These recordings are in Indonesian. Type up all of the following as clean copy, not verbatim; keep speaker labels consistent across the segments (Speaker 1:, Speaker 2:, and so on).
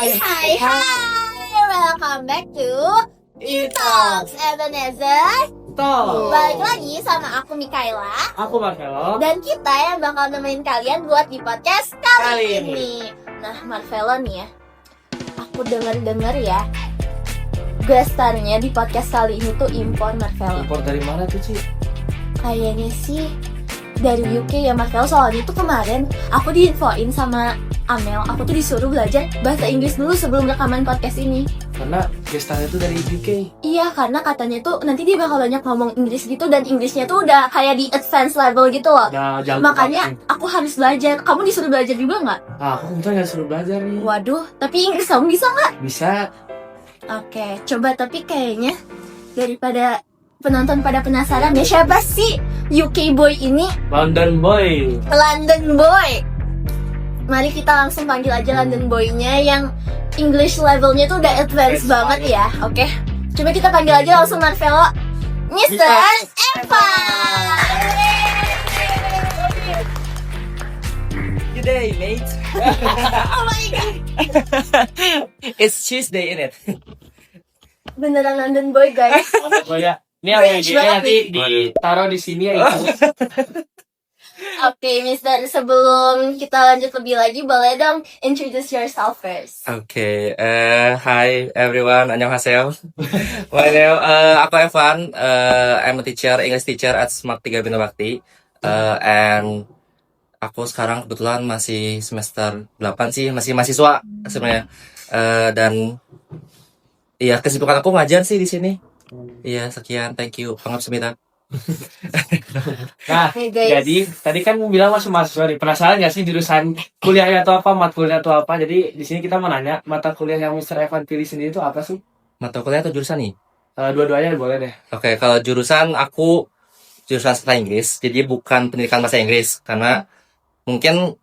Speaker 1: Hai, welcome back to E-Talks Ebenezer. Balik lagi sama aku Mikaela.
Speaker 2: Aku Marvelo.
Speaker 1: Dan kita yang bakal nemenin kalian buat di podcast kali ini. Nah, Marvelo nih ya, aku denger ya, gestarnya di podcast kali ini tuh impor Marvelo.
Speaker 2: Impor dari mana tuh, Ci?
Speaker 1: Kayaknya sih dari UK ya Marvelo. Soalnya tuh kemarin aku diinfoin sama Amel, aku tuh disuruh belajar bahasa Inggris dulu sebelum rekaman podcast ini.
Speaker 2: Karena gestarnya tuh dari UK.
Speaker 1: Iya, karena katanya tuh nanti dia bakal banyak ngomong Inggris gitu, dan Inggrisnya tuh udah kayak di advance level gitu loh.
Speaker 2: Nah,
Speaker 1: makanya aku harus belajar. Kamu disuruh belajar juga nggak?
Speaker 2: Aku kebetulan gak suruh belajar nih.
Speaker 1: Waduh, tapi Inggris kamu bisa nggak?
Speaker 2: Bisa.
Speaker 1: Oke, coba. Tapi kayaknya daripada penonton pada penasaran ya, siapa sih UK boy ini?
Speaker 2: London boy.
Speaker 1: London boy. Mari kita langsung panggil aja London boy-nya yang English levelnya tuh udah advance banget ya. Oke, coba kita panggil aja langsung Marvelo, Mr. Evan.
Speaker 3: Good day, mate.
Speaker 1: Oh my god,
Speaker 3: It's Tuesday, innit?
Speaker 1: beneran London boy guys.
Speaker 2: Oh ya. Ini yang
Speaker 1: Rich banget
Speaker 2: nanti ditaruh di sini ya itu.
Speaker 1: Oke, Mister, sebelum kita lanjut lebih lagi, boleh dong introduce yourself first.
Speaker 3: Okay, hi everyone, annyeonghaseyo. My name, aku Evan. I'm a teacher, English teacher at Smart 3 Bina Bakti. And aku sekarang kebetulan masih semester 8 sih, masih mahasiswa sebenarnya. Dan iya, kesibukan aku ngajar sih di sini. Iya, sekian, thank you. Pangapsemita.
Speaker 2: Nah,
Speaker 1: Hey guys,
Speaker 2: jadi tadi kan bilang masuk mahasiswa nih. Penasaran gak sih jurusan kuliahnya atau apa, matkulnya atau apa? Jadi di sini kita mau nanya, mata kuliah yang Mr. Evan pilih sendiri itu apa sih?
Speaker 3: Mata kuliah atau jurusan nih?
Speaker 2: Dua-duanya boleh deh.
Speaker 3: Oke, kalau jurusan aku jurusan sastra Inggris, jadi bukan pendidikan bahasa Inggris. Karena mungkin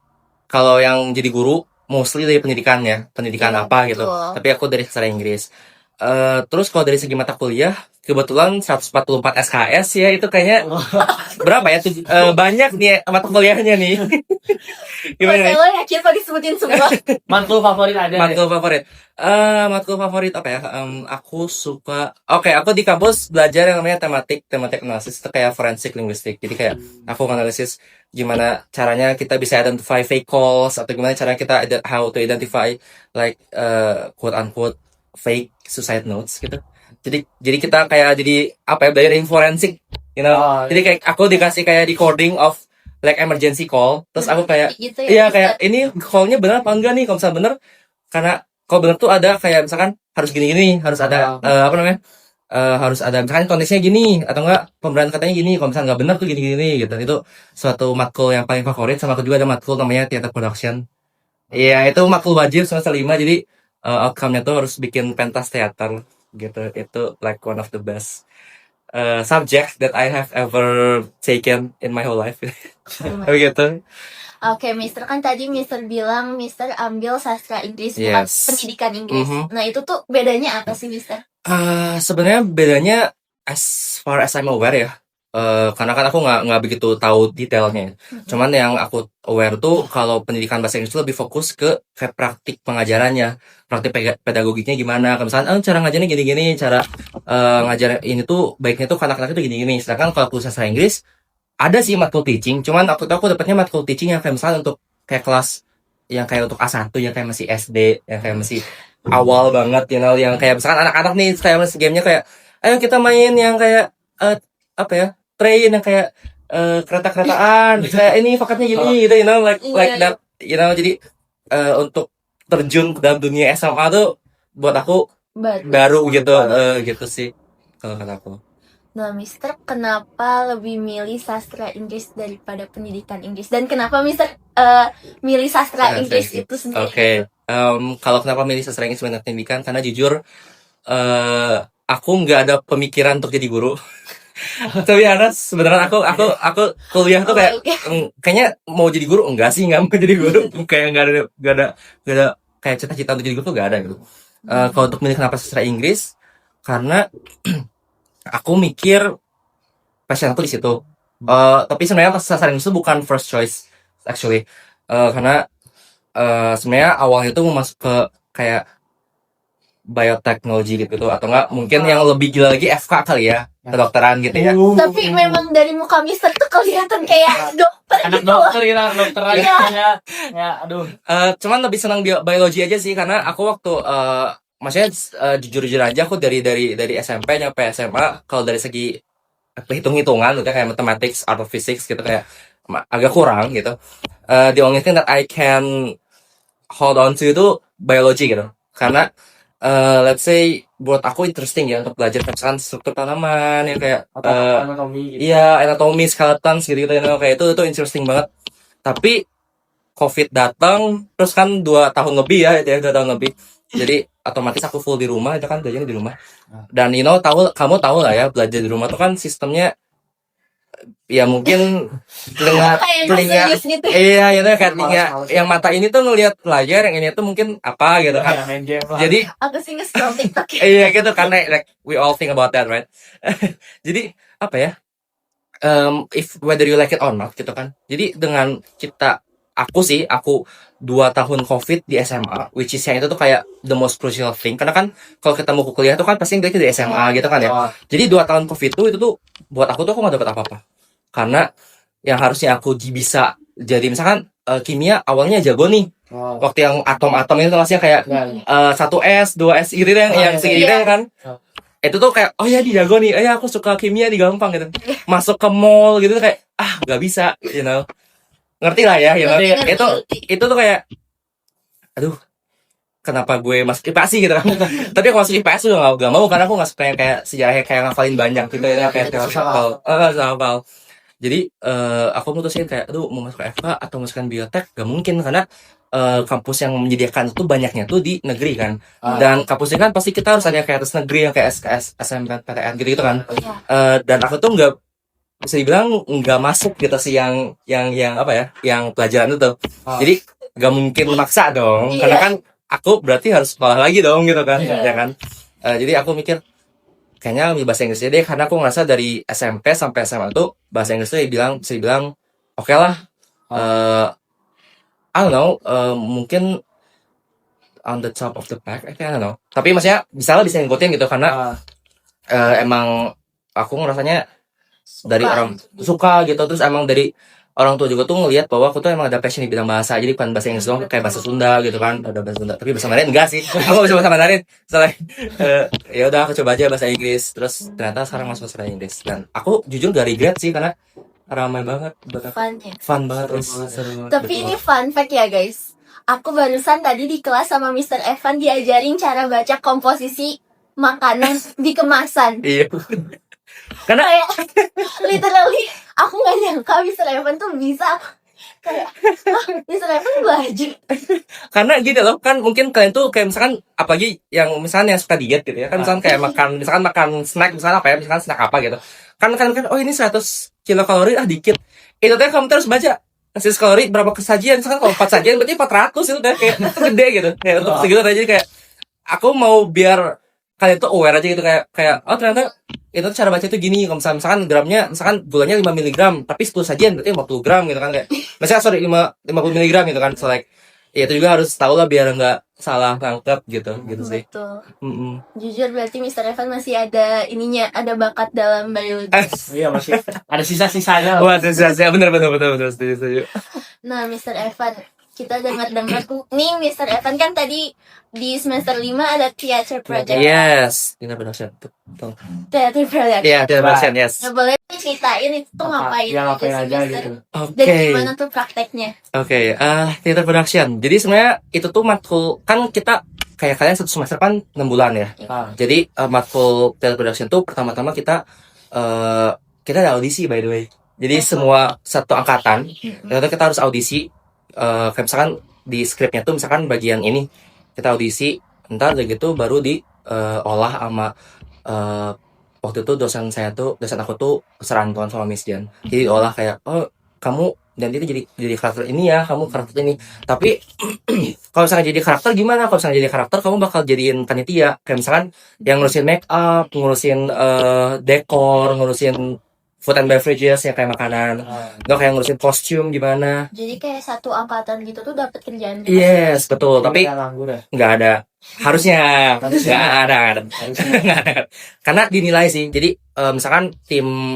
Speaker 3: kalau yang jadi guru mostly dari pendidikan ya, pendidikan
Speaker 1: Iya,
Speaker 3: apa gitu.
Speaker 1: betul.
Speaker 3: Tapi aku dari sastra Inggris. Terus kalau dari segi mata kuliah, kebetulan 144 SKS ya, itu kayaknya berapa ya? Banyak nih mata kuliahnya nih. Gimana nih?
Speaker 1: Marvelo yakin kok disebutin semua.
Speaker 2: Matkul favorit ada deh.
Speaker 3: Matkul favorit. Matkul favorit apa ya? Aku suka. Oke, aku di kampus belajar yang namanya tematik analisis, itu kayak forensic linguistic. Jadi kayak aku analisis gimana caranya kita bisa identify fake calls, atau gimana caranya kita how to identify like quote unquote fake suicide notes gitu. Jadi kita kayak jadi apa ya, belajar forensik, you know.
Speaker 2: Oh,
Speaker 3: Jadi kayak aku dikasih kayak decoding of like emergency call, terus aku kayak
Speaker 1: Gitu
Speaker 3: iya
Speaker 1: Mister.
Speaker 3: kayak ini callnya benar apa enggak nih, kalau misalnya benar, karena kalau benar tuh ada kayak misalkan harus gini-gini, harus ada apa namanya, harus ada misalkan kondisinya gini, atau enggak pemberian katanya gini, kalau misalnya nggak benar tuh gini-gini gitu. Itu suatu matkul yang paling favorit. Sama aku juga ada matkul namanya theater production. Iya, itu matkul wajib semester 5, jadi outcome-nya tuh harus bikin pentas teater gitu. Itu like one of the best subject that I have ever taken in my whole life. Begitu.
Speaker 1: Oke, Mister, kan tadi Mister bilang Mister ambil sastra Inggris, bukan
Speaker 3: Yes.
Speaker 1: pendidikan Inggris.
Speaker 3: Mhm.
Speaker 1: Nah, itu tuh bedanya apa sih, Mister?
Speaker 3: Sebenarnya bedanya as far as I'm aware ya. Karena kan aku nggak begitu tahu detailnya. Cuman yang aku aware tuh kalau pendidikan bahasa Inggris itu lebih fokus ke kayak praktik pengajarannya, praktik pedagogiknya gimana. Kayak misalnya cara ngajarnya gini-gini, cara ngajar ini tuh baiknya tuh ke anak-anak itu gini-gini. Sedangkan kalau aku bahasa Inggris ada sih matkul teaching, cuman aku dapetnya matkul teaching yang kayak misalnya untuk kayak kelas yang kayak untuk A1, yang kayak masih SD, yang kayak masih awal banget, you know, yang kayak misalkan anak-anak nih kayak masih gamenya kayak ayo kita main yang kayak apa ya, train yang kayak kereta-keretaan, kayak ini fakatnya gini gitu, you know, like that, you know. Jadi untuk terjun ke dalam dunia SMA tuh buat aku baru gitu, gitu sih kalau kata aku.
Speaker 1: Nah, Mister, kenapa lebih milih sastra Inggris daripada pendidikan Inggris? Dan kenapa Mister milih sastra Inggris itu sendiri?
Speaker 3: Oke, kalau kenapa milih sastra Inggris dibanding pendidikan? Karena jujur, aku nggak ada pemikiran untuk jadi guru. Tapi sebenarnya aku kuliah tuh kayak kayaknya mau jadi guru, enggak sih, nggak mau jadi guru. Kayak nggak ada kayak cita-cita untuk jadi guru tuh nggak ada gitu. Kalau untuk milih kenapa sastra Inggris, karena aku mikir passion aku di situ. Tapi sebenarnya sastra Inggris itu bukan first choice actually. Karena sebenarnya awalnya itu mau masuk ke kayak bioteknologi gitu atau enggak mungkin yang lebih gila lagi FK kali ya, kedokteran gitu ya.
Speaker 1: Tapi memang dari muka Mister tuh kelihatan kayak dokter
Speaker 2: anak
Speaker 1: gitu loh.
Speaker 2: dokter ya, dokter aja ya, aduh.
Speaker 3: Cuman lebih senang biologi aja sih karena aku waktu maksudnya jujur-jujur aja aku dari SMP nyampe SMA kalau dari segi hitung-hitungan udah kayak mathematics, art of physics gitu kayak agak kurang gitu. The only thing that I can hold on to itu biology gitu. Karena let's say buat aku interesting ya untuk belajar misalkan struktur tanaman yang kayak
Speaker 2: Atau anatomi gitu.
Speaker 3: iya anatomi skeleton gitu you know, kayak itu interesting banget. Tapi COVID datang terus kan 2 tahun lebih ya itu ya 2 tahun lebih. Jadi otomatis aku full di rumah itu kan belajarnya di rumah. Dan you know kamu tahu lah ya belajar di rumah tuh kan sistemnya ya mungkin
Speaker 1: Kayak
Speaker 3: telinga
Speaker 1: serius gitu.
Speaker 3: iya itu kayak telinga
Speaker 2: Males.
Speaker 3: yang mata ini tuh ngelihat layar yang ini tuh mungkin apa gitu kan.
Speaker 2: Ya, main game lah.
Speaker 3: Jadi
Speaker 1: Aku sih nge-scroll TikTok ya.
Speaker 3: iya gitu karena like we all think about that right. Jadi apa ya? If whether you like it or not gitu kan. Jadi dengan aku 2 tahun COVID di SMA, which is yang itu tuh kayak the most crucial thing. Karena kan kalau kita mau kuliah tuh kan pasti dari SMA gitu kan ya.
Speaker 2: Oh,
Speaker 3: Jadi 2 tahun COVID itu tuh buat aku tuh aku nggak dapat apa-apa. Karena yang harusnya aku bisa jadi misalkan kimia awalnya jago nih.
Speaker 2: oh.
Speaker 3: Waktu yang atom-atom itu maksudnya kayak
Speaker 2: Ya,
Speaker 3: 1S, 2S gitu yang
Speaker 2: Oh,
Speaker 3: segini
Speaker 1: iya.
Speaker 3: kan.
Speaker 2: Oh.
Speaker 3: Itu tuh kayak oh ya dia jago nih. Ya aku suka kimia nih gampang gitu. Masuk ke mall gitu kayak nggak bisa, you know. Ngerti lah ya, you know.
Speaker 1: Ngerti.
Speaker 3: Itu tuh kayak aduh kenapa gue masuk IPA sih gitu kan. Tapi aku masuk IPS tuh gak mau karena aku gak suka yang kayak sejarahnya kayak ngafalin banyak gitu ya kayak teori hafal. Jadi aku mutusin kayak aduh mau masuk FK atau masukkan biotek gak mungkin karena kampus yang menyediakan itu banyaknya tuh di negeri kan. Dan kampusnya kan pasti kita harus ada kayak atas negeri yang kayak SKS, SMPTN gitu kan.
Speaker 1: Iya.
Speaker 3: Dan aku tuh nggak bisa dibilang nggak masuk gitu sih yang apa ya yang pelajaran itu. Jadi nggak mungkin maksa dong
Speaker 1: Iya.
Speaker 3: karena kan aku berarti harus sekolah lagi dong gitu kan
Speaker 2: Iya.
Speaker 3: ya kan. Jadi aku mikir kayaknya ambil bahasa Inggris aja deh karena aku ngerasa dari SMP sampai SMA tuh bahasa Inggris tuh bisa dibilang oke lah. I don't know, mungkin on the top of the pack, I don't know. Tapi maksudnya bisa ngikutin gitu karena emang aku ngerasanya dari
Speaker 1: Suka.
Speaker 3: orang suka gitu terus emang dari orang tua juga tuh ngelihat bahwa aku tuh emang ada passion di bidang bahasa jadi bukan bahasa Inggris doang kayak bahasa Sunda gitu kan ada bahasa Sunda tapi bahasa Mandarin enggak sih aku nggak bisa bahasa Mandarin soalnya ya udah aku coba aja bahasa Inggris terus ternyata sekarang masuk bahasa Inggris dan aku jujur gak regret sih karena ramai banget buat aku.
Speaker 1: Fun ya.
Speaker 3: Fun banget terus
Speaker 1: Tapi ini fun fact ya guys. Aku barusan tadi di kelas sama Mr. Evan diajarin cara baca komposisi makanan di kemasan.
Speaker 3: iya karena
Speaker 1: Kayak literally aku nggak nyangka Mr. Evan tuh bisa kayak Mr. Evan belajar.
Speaker 3: karena gini loh kan mungkin kalian tuh kayak misalkan apalagi yang misalkan yang suka diet gitu ya kan misalkan kayak makan snack misalkan apa ya misalkan snack apa gitu kan oh ini 100 kilokalori dikit itu tuh kamu terus baca nasi kalori berapa kesajian misalkan kalau 4 sajian berarti 400 itu udah kayak itu gede gitu kayak untuk segitu aja jadi kayak aku mau biar kalian tuh aware aja gitu kayak oh ternyata itu cara baca itu gini kalau misalkan gramnya misalkan gulanya 5 mg tapi 10 sajian berarti 50 gram gitu kan kayak misalnya 50 mg gitu kan so like ya itu juga harus tahu lah biar nggak salah tangkap gitu sih.
Speaker 1: Betul.
Speaker 3: Mm-mm.
Speaker 1: Jujur berarti Mr. Evan masih ada ininya, ada bakat dalam biologi.
Speaker 2: Iya masih ada sisa-sisanya.
Speaker 3: Wah, saya bener setuju.
Speaker 1: Nah, Mr. Evan, kita dengar-dengar nih Mr. Evan kan tadi di semester 5 ada theater project.
Speaker 3: Yes, dinner production. Betul.
Speaker 1: Theater project.
Speaker 3: Iya, dinner production, yes.
Speaker 1: Nah, boleh ceritain itu tuh ngapain
Speaker 2: Ya ngapain
Speaker 1: sih,
Speaker 2: aja
Speaker 1: Mister?
Speaker 2: gitu.
Speaker 1: Dan
Speaker 3: Oke.
Speaker 1: gimana tuh prakteknya?
Speaker 3: Oke, theater production. Jadi sebenarnya itu tuh matkul kan kita kayak kalian satu semester kan 6 bulan ya. Jadi matkul theater production tuh pertama-tama kita ada audisi by the way. Jadi semua satu angkatan kita harus audisi. Kayak misalkan di skripnya tuh misalkan bagian ini kita audisi, ntar udah gitu baru diolah sama waktu itu dosen aku tuh serantuan sama Miss Dian. Jadi olah kayak oh kamu dan itu jadi karakter ini ya, kamu karakter ini. Tapi kalau misalnya jadi karakter gimana? Kalau misalnya jadi karakter kamu bakal jadiin panitia. Kayak misalkan yang ngurusin make up, ngurusin dekor, ngurusin food and beverages yang kayak makanan,
Speaker 2: Ah.
Speaker 3: nggak kayak ngurusin kostum gimana.
Speaker 1: Jadi kayak satu angkatan gitu tuh dapat kerjaan.
Speaker 3: Yes, betul. Tapi
Speaker 2: Nggak nganggur ya.
Speaker 3: nggak ada. Harusnya
Speaker 2: Harusnya.
Speaker 3: nggak ada, nggak ada.
Speaker 2: Harusnya.
Speaker 3: Nggak ada. Karena dinilai sih. Jadi misalkan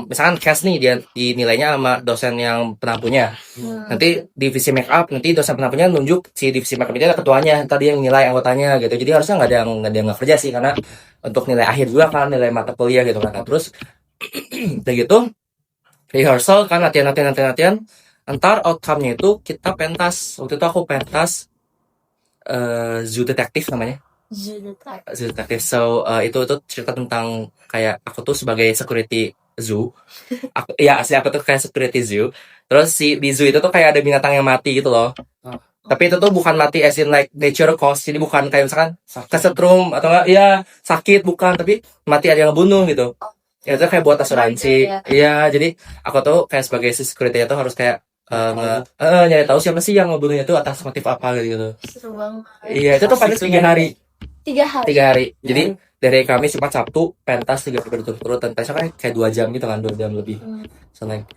Speaker 3: misalkan cast nih dia dinilainya sama dosen yang penampunya. Nanti divisi make up, nanti dosen penampunya nunjuk si divisi make up itu ada ketuanya, tadi yang nilai anggotanya gitu. Jadi harusnya nggak ada yang nggak kerja sih, karena untuk nilai akhir juga kan, nilai mata kuliah gitu kan. Nah, terus udah gitu rehearsal kan, latihan. Ntar outcome-nya itu kita pentas. Waktu itu aku pentas Zoo Detective namanya. Zoo Detective. So itu cerita tentang kayak aku tuh sebagai security zoo. Asli aku tuh kayak security zoo. Terus di zoo itu tuh kayak ada binatang yang mati gitu loh.
Speaker 2: Oh.
Speaker 3: Tapi itu tuh bukan mati as in like nature cause. Jadi bukan kayak misalkan kesetrum atau enggak ya sakit, bukan, tapi mati ada yang bunuh gitu. Ya itu kayak buat asuransi. Iya, jadi aku tuh kayak sebagai security itu harus kayak nyari tahu siapa sih yang ngebunuhnya itu atas motif apa gitu.
Speaker 1: Seru banget.
Speaker 3: Iya, itu tuh pentas 3 hari.
Speaker 1: 3 hari.
Speaker 3: 3 hari. Jadi dari Kamis, Jumat, Sabtu pentas 3 hari berturut-turut. Pentasnya kan kayak 2 jam gitu kan, 2 jam lebih. So like,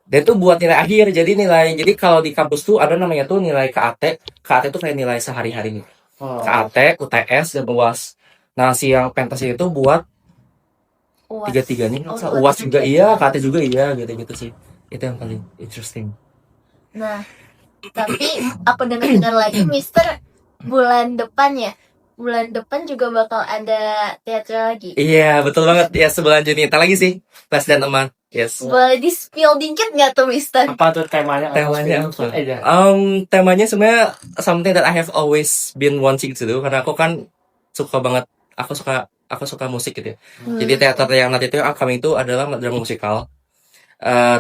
Speaker 3: dan itu buat nilai akhir. Jadi kalau di kampus tuh ada namanya tuh nilai KAT. KAT itu kayak nilai sehari-hari nih.
Speaker 2: Oh.
Speaker 3: KAT, UTS, dan UAS. Nah, si yang pentas itu buat
Speaker 1: UAS.
Speaker 3: 3-3 nih.
Speaker 1: Oh,
Speaker 3: UAS juga iya, KAT juga iya, gitu-gitu sih. Itu yang paling interesting.
Speaker 1: Nah, tapi aku dengar lagi Mister bulan depan juga bakal ada teater lagi.
Speaker 3: Iya, betul banget. Ya, sebulan Juni. Ntar lagi sih, kelas dan teman. Yes.
Speaker 1: Boleh di-spill dikit nggak tuh Mister?
Speaker 2: Apa tuh temanya?
Speaker 3: Temanya apa?
Speaker 2: Aja.
Speaker 3: Temanya sebenarnya something that I have always been wanting to do, karena aku kan suka banget, aku suka musik gitu ya. Jadi teater yang nanti itu yang upcoming itu adalah drama musikal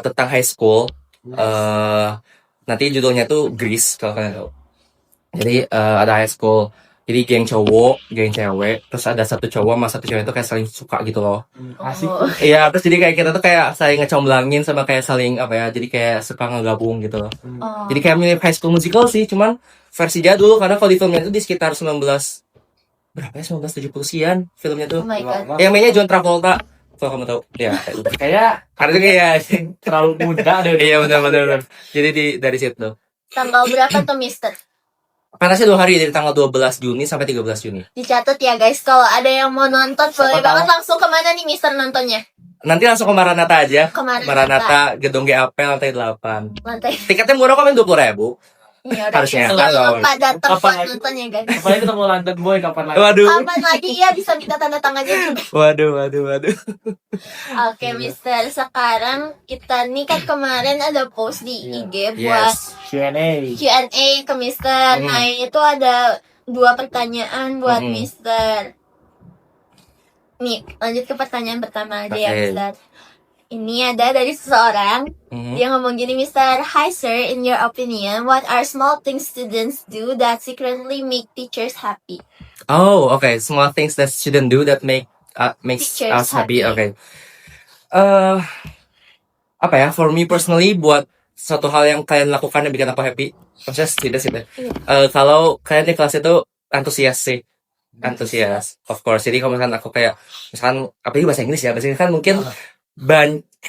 Speaker 3: tentang high school. Nanti judulnya tuh Grease kalau kalian tahu. Jadi ada high school. Jadi geng cowok, geng cewek, terus ada satu cowok sama satu cewek itu kayak saling suka gitu loh.
Speaker 2: Asik.
Speaker 1: Oh.
Speaker 3: Iya, terus jadi kayak kita tuh kayak saling ngecomblangin sama kayak saling apa ya, jadi kayak suka ngegabung gitu loh.
Speaker 1: Oh.
Speaker 3: Jadi kayak mirip High School Musical sih, cuman versi jadul, karena kalau di filmnya itu di sekitar 1970 sekian filmnya tuh.
Speaker 1: Oh my god.
Speaker 3: Yang mainnya John Travolta, kalau kamu tahu. Ya,
Speaker 2: Kayak
Speaker 3: karena itu kayak
Speaker 2: terlalu muda deh.
Speaker 3: iya benar. Jadi dari situ.
Speaker 1: Tanggal berapa tuh Mister?
Speaker 3: Panasnya 2 hari, dari tanggal 12 Juni sampai 13 Juni.
Speaker 1: Dicatat ya guys, kalau ada yang mau nonton boleh
Speaker 2: tahu.
Speaker 1: banget langsung kemana nih Mister nontonnya?
Speaker 3: Nanti langsung ke Maranatha aja.
Speaker 1: Kemarin
Speaker 3: Maranatha, Gedung GAP lantai 8.
Speaker 1: lantai.
Speaker 3: Tiketnya murah kok, main 20.000.
Speaker 1: Ya,
Speaker 3: Harusnya.
Speaker 1: Jangan lupa datang
Speaker 2: Kapan
Speaker 1: buat
Speaker 2: lagi?
Speaker 1: nontonnya guys.
Speaker 2: Apalagi ketemu London Boy kapan lagi?
Speaker 3: Waduh.
Speaker 1: Kapan lagi ya bisa minta tanda tangannya juga.
Speaker 3: Waduh.
Speaker 1: Oke Mister, sekarang kita nih kan kemarin ada post di IG buat
Speaker 3: Yes.
Speaker 2: Q&A.
Speaker 1: Q&A ke Mister. Nah itu ada 2 pertanyaan buat
Speaker 3: Mhm.
Speaker 1: Mister. Nih lanjut ke pertanyaan pertama aja ya
Speaker 3: Oke.
Speaker 1: Mister. Ini ada dari seseorang.
Speaker 3: Mhm.
Speaker 1: Dia ngomong gini, Mister. Hi sir, in your opinion, what are small things students do that secretly make teachers happy?
Speaker 3: Oh, okay. Small things that shouldn't do that makes
Speaker 1: Teachers
Speaker 3: us happy.
Speaker 1: happy.
Speaker 3: Okay. Apa ya? For me personally, buat suatu hal yang kalian lakukan yang bikin aku happy, maksudnya tidak sih. Kalau kalian di kelas itu antusias sih, antusias, of course. Jadi kalau misalkan aku kayak, misalkan apa ini bahasa Inggris ya, bahasa Inggris kan mungkin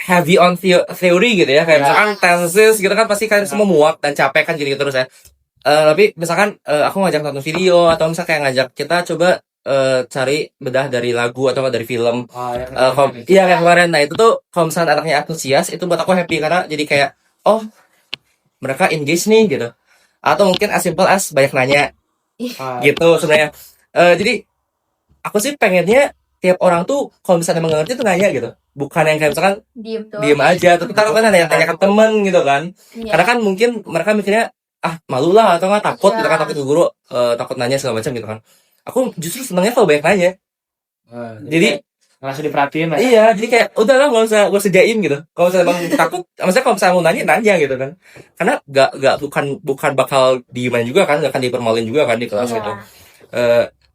Speaker 3: heavy on theory gitu ya, kayak misalkan tenses gitu kan pasti kalian semua muak dan capek kan gini terus ya. Tapi misalkan aku ngajak nonton video atau misalkan kayak ngajak kita coba cari bedah dari lagu atau dari film. Iya kayak kemarin. Nah itu tuh kalau misalkan anaknya antusias itu buat aku happy, karena jadi kayak oh mereka engage nih gitu. Atau mungkin as simple as banyak nanya gitu sebenarnya. Jadi aku sih pengennya tiap orang tuh kalau misalnya mengerti tuh nanya gitu, bukan yang kayak misalkan diem aja tapi taruh kan nanya ke temen gitu kan. Karena kan mungkin mereka mikirnya malu lah atau nggak takut gitu kan, takut ke guru, takut nanya segala macam gitu kan. Aku justru senangnya kalau banyak nanya. Jadi
Speaker 2: langsung diperhatiin lah.
Speaker 3: iya, jadi kayak udahlah nggak usah jaim gitu. Kalau misalnya emang takut, maksudnya kalau misalnya mau nanya gitu kan. Karena bukan bakal dieman juga kan, nggak akan dipermaluin juga kan di kelas gitu.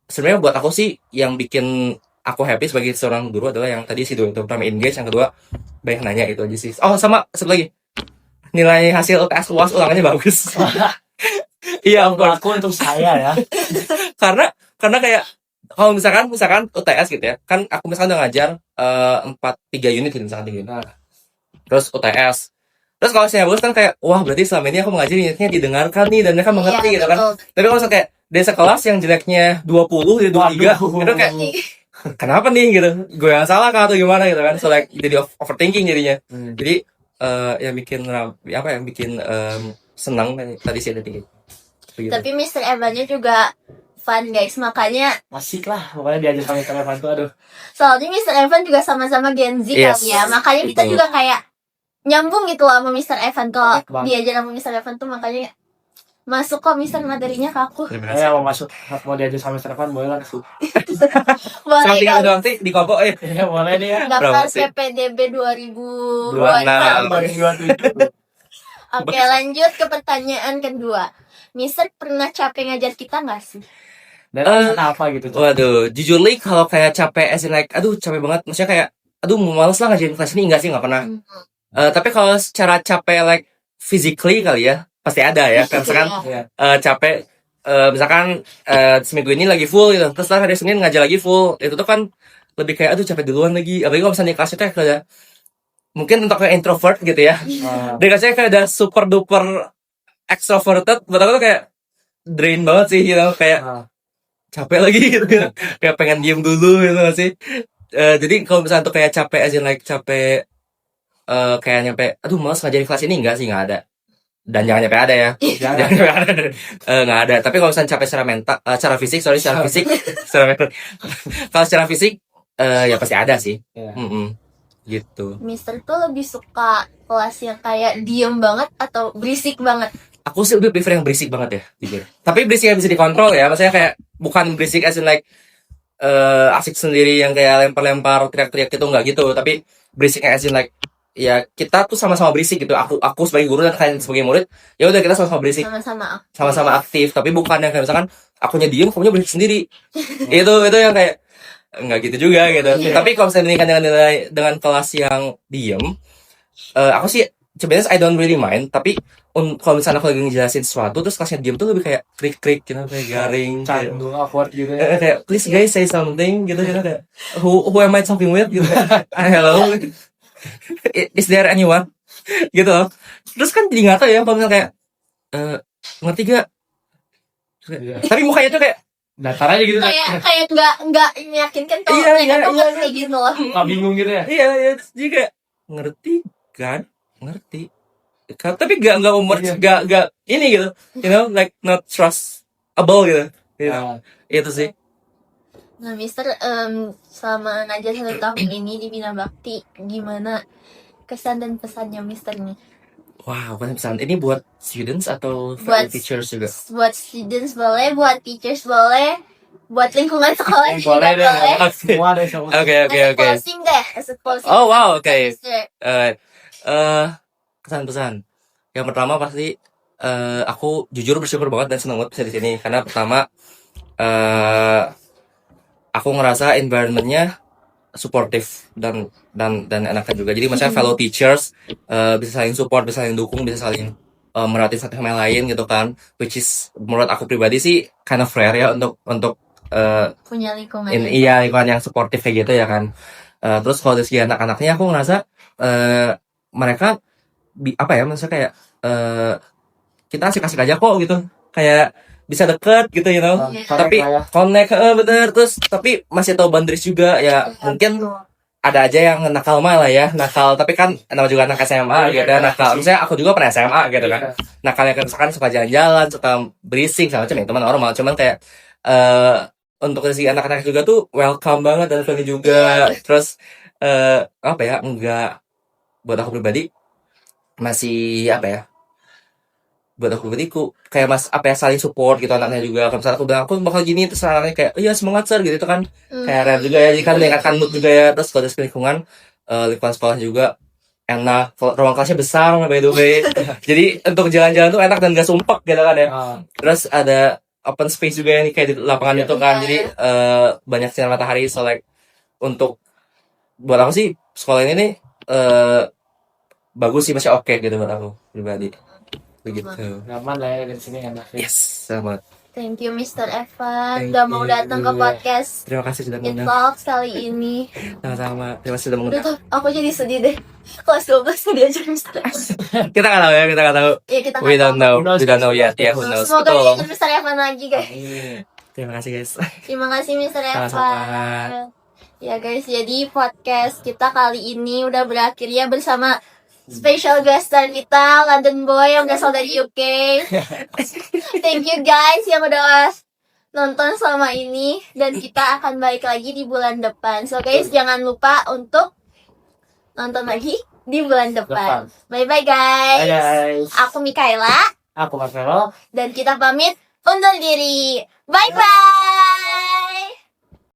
Speaker 3: Sebenarnya buat aku sih yang bikin aku happy sebagai seorang guru adalah yang tadi sih dulu, pertama engage, yang kedua banyak nanya, itu aja sih. Oh sama satu lagi, nilai hasil UTS UAS ulangannya bagus. Iya,
Speaker 2: Aku untuk saya ya.
Speaker 3: karena kayak kalau misalkan UTS gitu ya kan, aku misalkan udah ngajar 3 unit gitu misalkan 3 unit. terus UTS. Terus kalau saya bagus kan kayak, wah berarti selama ini aku mengaji niatnya didengarkan nih dan mereka mengerti
Speaker 1: Iya,
Speaker 3: gitu kan.
Speaker 1: betul.
Speaker 3: Tapi kalau misalnya kayak desa kelas yang jeleknya 20 dari 23,
Speaker 2: Waduh.
Speaker 3: itu kayak kenapa nih gitu? Gue yang salah kah atau gimana gitu kan? So like jadi overthinking jadinya. Jadi yang bikin yang bikin senang tadi sih tadi. Begitu.
Speaker 1: Tapi Mr. Evan-nya juga fun guys, makanya
Speaker 2: Asik lah, pokoknya diajar sama Mr. Evan tuh aduh.
Speaker 1: soalnya Mr. Evan juga sama-sama Gen Z
Speaker 3: Yes.
Speaker 1: kali ya, makanya kita
Speaker 3: Betul.
Speaker 1: juga kayak nyambung gitu loh sama Mr. Evan. Kalau
Speaker 2: Bang.
Speaker 1: diajar sama Mr. Evan tuh makanya masuk kok Mr. materinya ke aku.
Speaker 3: Terima kasih.
Speaker 2: Saya mau diajar sama Mr. Evan boleh lah sih.
Speaker 1: Boleh
Speaker 3: Sama tinggal
Speaker 1: guys.
Speaker 3: doang sih di Kopo
Speaker 2: Ya boleh nih ya.
Speaker 1: Daftar
Speaker 3: Berapa sih?
Speaker 1: PPDB 2026.
Speaker 3: 26.
Speaker 1: Oke, lanjut ke pertanyaan kedua. Mister pernah capek ngajar kita nggak sih?
Speaker 2: Dan alasan apa gitu tuh?
Speaker 3: Waduh, jujur li kalau kayak capek as in like, aduh capek banget. Maksudnya kayak, aduh males lah ngajarin kelas ini, enggak sih, nggak pernah. Tapi kalau secara capek like physically kali ya, pasti ada ya. Kayak misalkan
Speaker 2: Iya.
Speaker 3: capek, misalkan seminggu ini lagi full gitu, terus hari Senin ngajar lagi full, itu tuh kan lebih kayak aduh capek duluan lagi. Apalagi kalau misalnya kelasnya tuh kayak mungkin untuk kayak introvert gitu ya. Dia kelasnya kayak ada super duper extroverted, buat aku tuh kayak drain banget sih gitu, kayak capek lagi gitu, kayak pengen diem dulu gitu gak sih. Jadi kalau misalnya tuh kayak capek as in like capek kayak nyampe aduh malas ngajarin kelas ini, enggak sih, nggak ada. Dan jangan nyampe ada ya. Jangan nyampe ada. Nggak ada. Tapi kalau misalnya capek secara mental, secara fisik, secara fisik, secara mental. Kalau secara fisik ya pasti ada sih.
Speaker 2: Iya.
Speaker 3: Gitu.
Speaker 1: Mister tuh lebih suka kelas yang kayak diem banget atau berisik banget?
Speaker 3: Aku sih lebih prefer yang berisik banget ya, jujur. Tapi berisik yang bisa dikontrol ya. Maksudnya kayak bukan berisik as in like asik sendiri yang kayak lempar-lempar, teriak-teriak gitu, nggak gitu. Tapi berisik as in like ya kita tuh sama-sama berisik gitu. Aku sebagai guru dan kalian sebagai murid, ya udah kita sama-sama berisik, sama-sama aktif. Tapi bukan yang kayak misalkan akunya diem, kamunya berisik sendiri. itu yang kayak nggak gitu juga gitu. Tapi kalau misalnya dibandingkan dengan kelas yang diem, aku sih sebenarnya I don't really mind. Tapi kalau misalnya aku lagi ngejelasin sesuatu terus kelasnya diem tuh lebih kayak krik-krik gitu, kayak garing, kayak
Speaker 2: Canggung, awkward gitu ya.
Speaker 3: kayak please guys say something gitu kayak who am I talking with gitu. Hello, is there anyone gitu loh. Terus kan jadi nggak tahu ya kalau misalnya kayak ngerti gak,
Speaker 2: Iya.
Speaker 3: tapi mukanya tuh kayak
Speaker 2: Datar aja gitu.
Speaker 1: Kayak nggak meyakinkan kalau
Speaker 3: Iya,
Speaker 1: mereka tuh
Speaker 3: iya.
Speaker 1: kayak gitu loh.
Speaker 2: Nggak bingung gitu ya.
Speaker 3: iya juga ngerti kan, ngerti kan, tapi nggak umur
Speaker 2: Iya.
Speaker 3: nggak ini gitu, you know, like not trustable gitu.
Speaker 2: Nah,
Speaker 3: Itu sih.
Speaker 1: Nah, Mister selama ngajar 1 tahun ini di Bina Bakti, gimana kesan dan pesannya Mister nih?
Speaker 3: Wow, kan pesan ini buat students atau
Speaker 1: Buat
Speaker 3: teachers juga?
Speaker 1: Buat students boleh, buat teachers boleh, buat lingkungan sekolah juga
Speaker 2: boleh deh.
Speaker 1: boleh.
Speaker 2: Semua deh semua.
Speaker 3: Oke.
Speaker 1: Closing deh, as a closing.
Speaker 3: Oh wow, oke.
Speaker 1: Mister.
Speaker 3: Kesan-pesan. Yang pertama pasti aku jujur bersyukur banget dan senang banget bisa di sini karena pertama aku ngerasa environmentnya supportive dan enaknya juga. Jadi maksudnya fellow teachers bisa saling support, bisa saling dukung, bisa saling merhatiin satu sama lain gitu kan. Which is menurut aku pribadi sih kind of rare ya untuk
Speaker 1: Punya lingkungan.
Speaker 3: iya lingkungan yang supportive kayak gitu ya kan. Terus kalau dari segi anak-anaknya aku ngerasa mereka apa ya, maksudnya kayak kita asik-asik aja kok gitu, kayak bisa deket gitu, you know.
Speaker 1: Iya.
Speaker 3: Tapi connect bener, terus tapi masih tahu boundaries juga ya. Mungkin ada aja yang nakal mah lah ya, nakal, tapi kan nama juga anak SMA gitu ya, nakal. Misalnya aku juga pernah SMA gitu kan. Nakalnya kan misalkan suka jalan-jalan, suka berisik sama macam itu mah normal, cuman kayak untuk dari segi anak-anak juga tuh welcome banget dan friendly juga. Terus apa ya, enggak, buat aku pribadi masih apa ya, buat aku pribadi kayak apa ya, saling support gitu anaknya juga. Kalau misalnya aku bilang aku bakal gini, terus anaknya kayak iya semangat sir gitu, itu kan kayak rare juga ya, jadi kan meningkatkan mood juga ya. Terus kalau dari segi lingkungan sekolah juga enak, ruang kelasnya besar by the way. Jadi untuk jalan-jalan tuh enak dan gak sumpek gitu kan ya. Terus ada open space juga nih kayak di lapangan itu kan, jadi banyak sinar matahari. So like untuk buat aku sih sekolah ini nih bagus sih, masih oke gitu buat aku pribadi begitu.
Speaker 2: Nyaman lah ya dari sini enak.
Speaker 3: Yes, sama.
Speaker 1: Thank you Mr. Evan
Speaker 3: Thank
Speaker 1: udah mau datang ke
Speaker 3: you.
Speaker 1: podcast
Speaker 3: Terima kasih sudah
Speaker 1: It
Speaker 3: mengundang.
Speaker 1: Talks kali ini.
Speaker 3: Sama-sama. Terima kasih sudah
Speaker 1: Udah
Speaker 3: mengundang.
Speaker 1: tuh, aku jadi sedih deh. Kelas 12 nggak diajak Mr. Evan.
Speaker 3: Kita nggak tahu ya, kita nggak tahu.
Speaker 1: Ya kita
Speaker 3: We
Speaker 1: nggak
Speaker 3: don't
Speaker 1: tahu.
Speaker 3: know.
Speaker 2: Who knows?
Speaker 3: We don't know yet. Ya, who knows.
Speaker 1: Semoga
Speaker 3: Betul.
Speaker 1: diajak Mr. Evan lagi guys.
Speaker 3: Terima kasih guys.
Speaker 1: Terima kasih Mr. Evan.
Speaker 3: Sama-sama.
Speaker 1: Ya guys, jadi podcast kita kali ini udah berakhir ya bersama special guest star kita, London Boy yang berasal dari UK. Thank you guys yang udah nonton selama ini, dan kita akan balik lagi di bulan depan. So guys, jangan lupa untuk nonton lagi di bulan depan. Bye bye guys.
Speaker 2: Hai guys.
Speaker 1: Aku Mikaela
Speaker 2: Aku Marcelo.
Speaker 1: dan kita pamit undur diri. Bye bye.